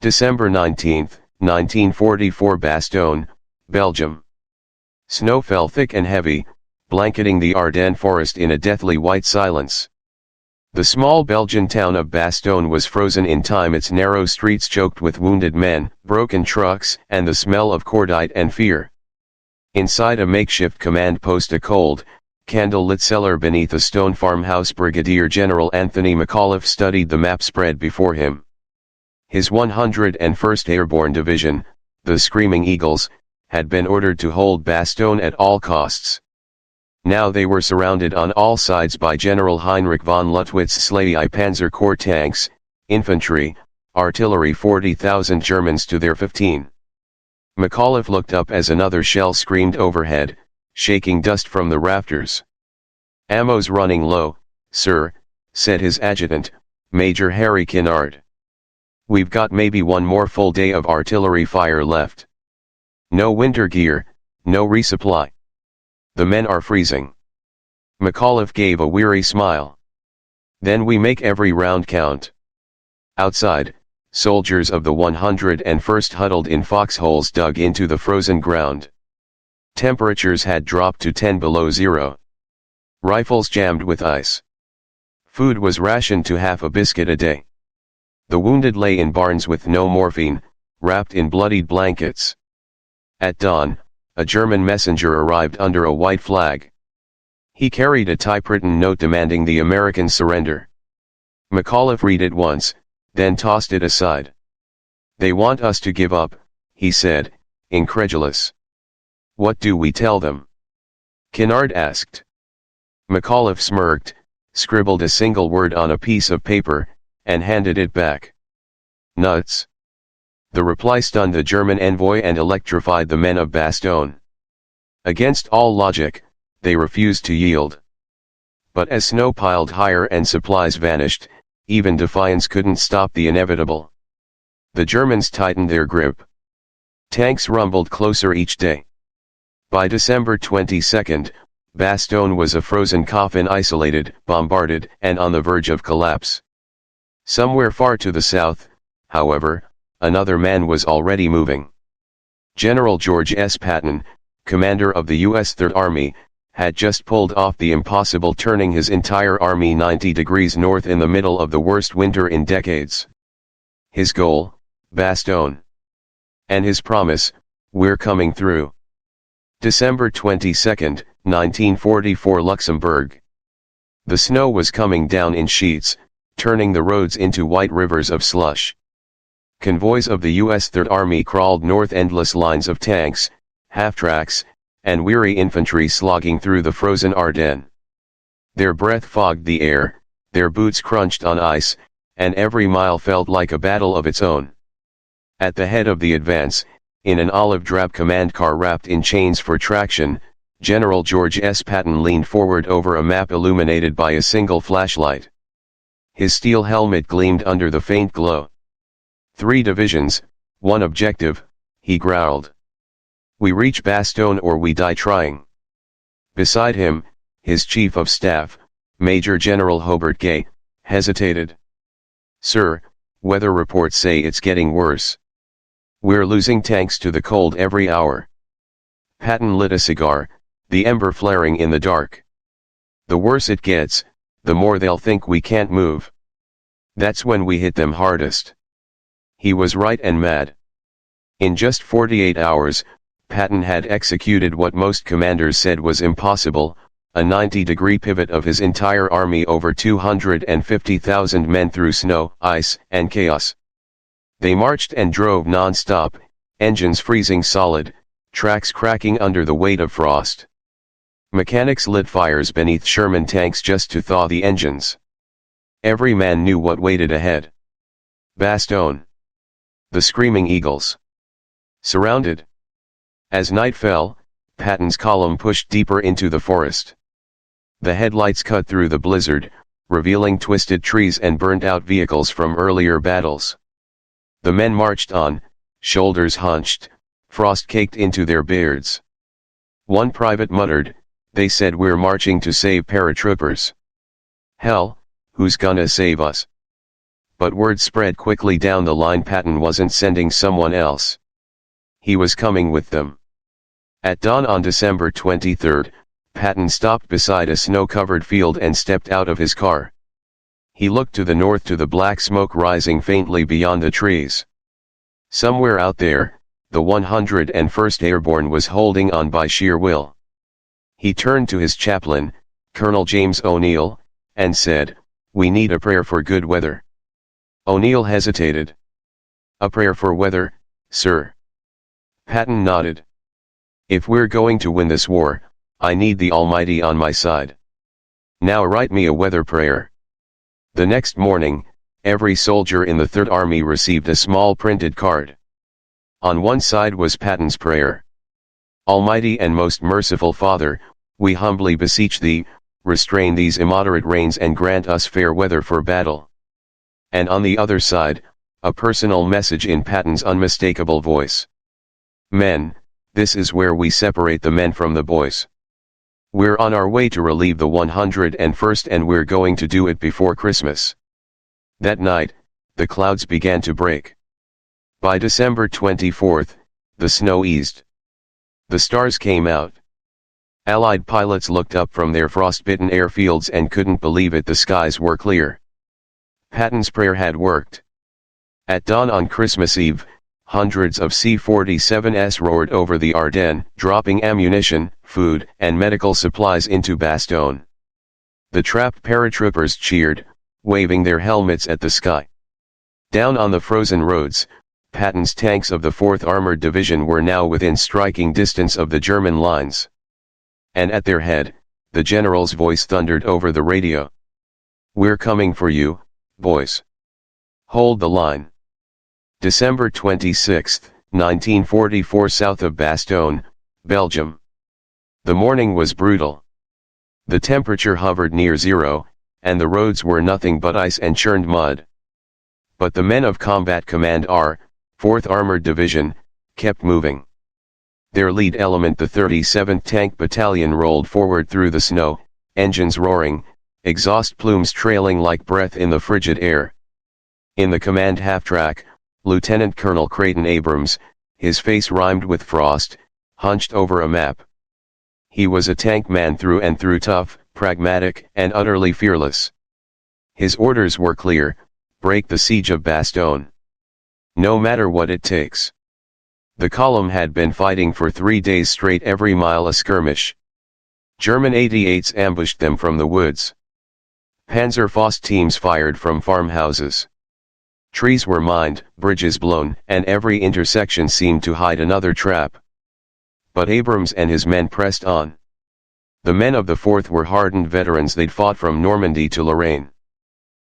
December 19, 1944, Bastogne, Belgium. Snow fell thick and heavy, blanketing the Ardennes forest in a deathly white silence. The small Belgian town of Bastogne was frozen in time, its narrow streets choked with wounded men, broken trucks, and the smell of cordite and fear. Inside a makeshift command post, a cold, candle-lit cellar beneath a stone farmhouse, Brigadier General Anthony McAuliffe studied the map spread before him. His 101st Airborne Division, the Screaming Eagles, had been ordered to hold Bastogne at all costs. Now they were surrounded on all sides by General Heinrich von Luttwitz's Slei Panzer Corps tanks, infantry, artillery, 40,000 Germans to their 15. McAuliffe looked up as another shell screamed overhead, shaking dust from the rafters. "Ammo's running low, sir," said his adjutant, Major Harry Kinnard. "We've got maybe one more full day of artillery fire left. No winter gear, no resupply. The men are freezing." McAuliffe gave a weary smile. "Then we make every round count." Outside, soldiers of the 101st huddled in foxholes dug into the frozen ground. Temperatures had dropped to 10 below zero. Rifles jammed with ice. Food was rationed to half a biscuit a day. The wounded lay in barns with no morphine, wrapped in bloodied blankets. At dawn, a German messenger arrived under a white flag. He carried a typewritten note demanding the American surrender. McAuliffe read it once, then tossed it aside. "They want us to give up," he said, incredulous. "What do we tell them?" Kinnard asked. McAuliffe smirked, scribbled a single word on a piece of paper, and handed it back. "Nuts." The reply stunned the German envoy and electrified the men of Bastogne. Against all logic, they refused to yield. But as snow piled higher and supplies vanished, even defiance couldn't stop the inevitable. The Germans tightened their grip. Tanks rumbled closer each day. By December 22, Bastogne was a frozen coffin, isolated, bombarded, and on the verge of collapse. Somewhere far to the south, however, another man was already moving. General George S. Patton, commander of the U.S. Third Army, had just pulled off the impossible, turning his entire army 90 degrees north in the middle of the worst winter in decades. His goal, Bastogne. And his promise, "We're coming through." December 22, 1944, Luxembourg. The snow was coming down in sheets, turning the roads into white rivers of slush. Convoys of the U.S. Third Army crawled north, endless lines of tanks, half-tracks, and weary infantry slogging through the frozen Ardennes. Their breath fogged the air, their boots crunched on ice, and every mile felt like a battle of its own. At the head of the advance, in an olive-drab command car wrapped in chains for traction, General George S. Patton leaned forward over a map illuminated by a single flashlight. His steel helmet gleamed under the faint glow. 3 divisions, 1 objective, he growled. "We reach Bastogne or we die trying." Beside him, his chief of staff, Major General Hobart Gay, hesitated. "Sir, weather reports say it's getting worse. We're losing tanks to the cold every hour." Patton lit a cigar, the ember flaring in the dark. "The worse it gets, the more they'll think we can't move. That's when we hit them hardest." He was right and mad. In just 48 hours, Patton had executed what most commanders said was impossible, a 90-degree pivot of his entire army over 250,000 men through snow, ice, and chaos. They marched and drove non-stop, engines freezing solid, tracks cracking under the weight of frost. Mechanics lit fires beneath Sherman tanks just to thaw the engines. Every man knew what waited ahead. Bastogne. The Screaming Eagles. Surrounded. As night fell, Patton's column pushed deeper into the forest. The headlights cut through the blizzard, revealing twisted trees and burned-out vehicles from earlier battles. The men marched on, shoulders hunched, frost caked into their beards. One private muttered, "They said we're marching to save paratroopers." "Hell, who's gonna save us?" But word spread quickly down the line. Patton wasn't sending someone else. He was coming with them. At dawn on December 23, Patton stopped beside a snow-covered field and stepped out of his car. He looked to the north to the black smoke rising faintly beyond the trees. Somewhere out there, the 101st Airborne was holding on by sheer will. He turned to his chaplain, Colonel James O'Neill, and said, "We need a prayer for good weather." O'Neill hesitated. "A prayer for weather, sir?" Patton nodded. "If we're going to win this war, I need the Almighty on my side. Now write me a weather prayer." The next morning, every soldier in the Third Army received a small printed card. On one side was Patton's prayer. "Almighty and most merciful Father, we humbly beseech thee, restrain these immoderate rains and grant us fair weather for battle." And on the other side, a personal message in Patton's unmistakable voice. "Men, this is where we separate the men from the boys. We're on our way to relieve the 101st and we're going to do it before Christmas." That night, the clouds began to break. By December 24, the snow eased. The stars came out. Allied pilots looked up from their frostbitten airfields and couldn't believe it. The skies were clear. Patton's prayer had worked. At dawn on Christmas Eve, hundreds of C-47s roared over the Ardennes, dropping ammunition, food, and medical supplies into Bastogne. The trapped paratroopers cheered, waving their helmets at the sky. Down on the frozen roads, Patton's tanks of the 4th Armored Division were now within striking distance of the German lines. And at their head, the general's voice thundered over the radio. "We're coming for you, boys. Hold the line." December 26, 1944, south of Bastogne, Belgium. The morning was brutal. The temperature hovered near zero, and the roads were nothing but ice and churned mud. But the men of Combat Command R, 4th Armored Division, kept moving. Their lead element, the 37th Tank Battalion, rolled forward through the snow, engines roaring, exhaust plumes trailing like breath in the frigid air. In the command half-track, Lieutenant Colonel Creighton Abrams, his face rimed with frost, hunched over a map. He was a tank man through and through, tough, pragmatic, and utterly fearless. His orders were clear: break the siege of Bastogne. No matter what it takes. The column had been fighting for 3 days straight, every mile a skirmish. German 88s ambushed them from the woods. Panzerfaust teams fired from farmhouses. Trees were mined, bridges blown, and every intersection seemed to hide another trap. But Abrams and his men pressed on. The men of the 4th were hardened veterans. They'd fought from Normandy to Lorraine.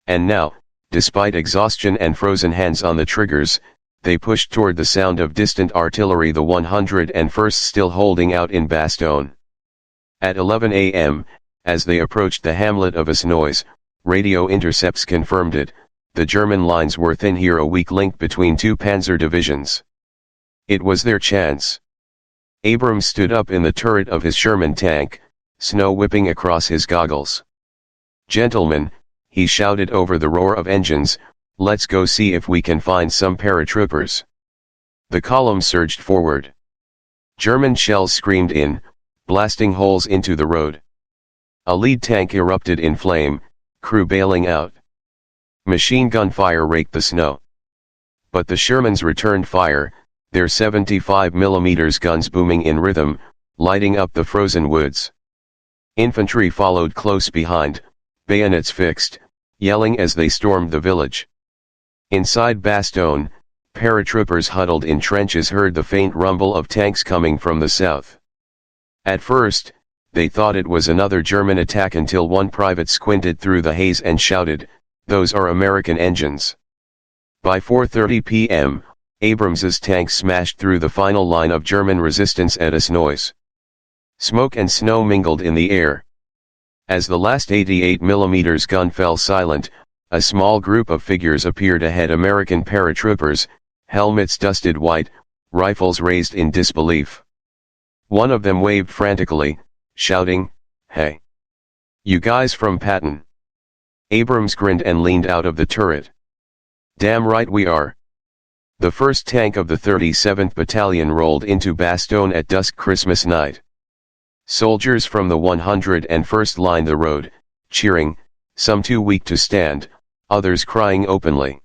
And now, despite exhaustion and frozen hands on the triggers, they pushed toward the sound of distant artillery, the 101st still holding out in Bastogne. At 11 a.m., as they approached the hamlet of Asnois, radio intercepts confirmed it: the German lines were thin here, a weak link between two panzer divisions. It was their chance. Abrams stood up in the turret of his Sherman tank, snow whipping across his goggles. "Gentlemen," he shouted over the roar of engines, "let's go see if we can find some paratroopers." The column surged forward. German shells screamed in, blasting holes into the road. A lead tank erupted in flame, crew bailing out. Machine gun fire raked the snow. But the Shermans returned fire, their 75mm guns booming in rhythm, lighting up the frozen woods. Infantry followed close behind, bayonets fixed, yelling as they stormed the village. Inside Bastogne, paratroopers huddled in trenches heard the faint rumble of tanks coming from the south. At first, they thought it was another German attack until one private squinted through the haze and shouted, "Those are American engines." By 4:30 p.m., Abrams's tank smashed through the final line of German resistance at Asnois. Smoke and snow mingled in the air. As the last 88mm gun fell silent, a small group of figures appeared ahead, American paratroopers, helmets dusted white, rifles raised in disbelief. One of them waved frantically, shouting, "Hey! You guys from Patton?" Abrams grinned and leaned out of the turret. Damn right we are. The first tank of the 37th Battalion rolled into Bastogne at dusk Christmas night. Soldiers from the 101st lined the road, cheering, some too weak to stand, others crying openly.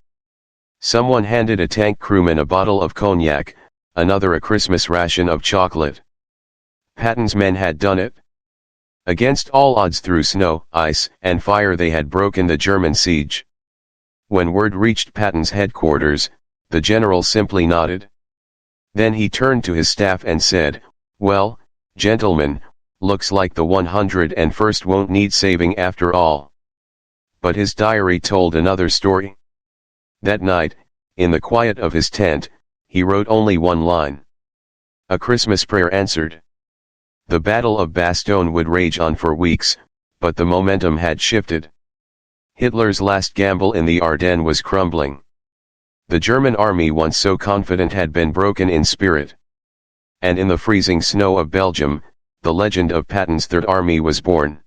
Someone handed a tank crewman a bottle of cognac, another a Christmas ration of chocolate. Patton's men had done it. Against all odds through snow, ice, and fire they had broken the German siege. When word reached Patton's headquarters, the general simply nodded. Then he turned to his staff and said, "Well, gentlemen, looks like the 101st won't need saving after all." But his diary told another story. That night, in the quiet of his tent, he wrote only one line. A Christmas prayer answered. The Battle of Bastogne would rage on for weeks, but the momentum had shifted. Hitler's last gamble in the Ardennes was crumbling. The German army once so confident had been broken in spirit. And in the freezing snow of Belgium, the legend of Patton's Third Army was born.